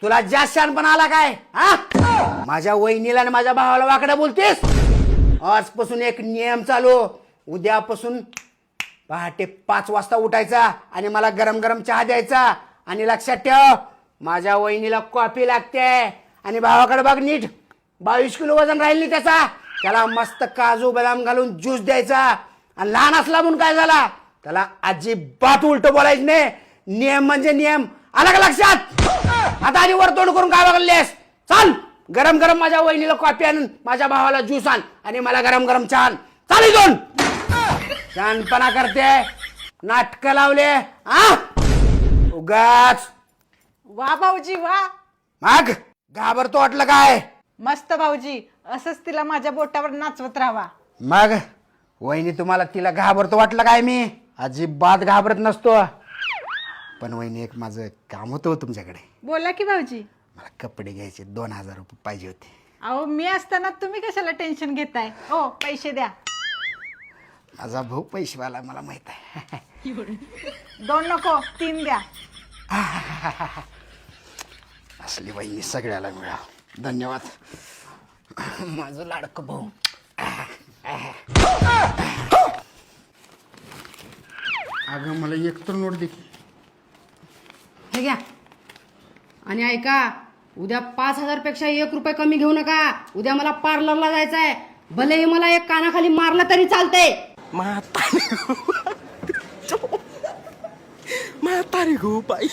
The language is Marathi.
तुला जास्त शहाणपणा आला काय हा? माझ्या वहिनीला आणि माझ्या भावाला वाकडं बोलतेस. आजपासून एक नियम चालू, उद्यापासून पहाटे 5 वाजता उठायचा आणि मला गरम गरम चहा द्यायचा. आणि लक्षात ठेव, माझ्या वहिनीला कॉफी लागते. आणि भावाकडे बघ नीट, 22 किलो वजन राहील नाही त्याला मस्त काजू बदाम घालून ज्यूस द्यायचा. आणि लहान असला म्हणून काय झाला, त्याला अजिबात उलट बोलायचं नाही. नियम म्हणजे नियम, आला का लक्षात? आता आधी वर तोंड करून काय बघलेस? चाल गरम गरम माझ्या वहिनीला कॉफी आण, माझ्या भावाला ज्यूस आण आणि मला गरम गरम चहा आण. चाल इथून. शहाणपणा करते, नाटक लावले आ उगाच. वा भाऊजी वा. मग घाबरतो वाटलं काय? मस्त भाऊजी, असंच तिला माझ्या बोटावर नाचवत राहावा. मग वहिनी तुम्हाला तिला घाबरतो वाटलं काय? मी अजिबात घाबरत नसतो. पण वहिनी एक माझं काम होतं तुमच्याकडे. बोला की भाऊजी. मला कपडे घ्यायचे, 2000 रुपये पाहिजे होते. अहो मी असताना तुम्ही कशाला टेन्शन घेताय? हो पैसे द्या. माझा भाऊ पैसेवाला, मला माहित आहे. 2 नको 3 द्या. असली वहिनी सगळ्याला मिळा. धन्यवाद माझं लाडकं भाऊ. अगं मला एक तर नोट दे की. हे घ्या. आणि ऐका, उद्या 5000 पेक्षा 1 रुपये कमी घेऊ नका. उद्या मला पार्लरला जायचं आहे. भलेही मला एक कानाखाली मारला तरी चालतंय. म्हातारी गो बाई.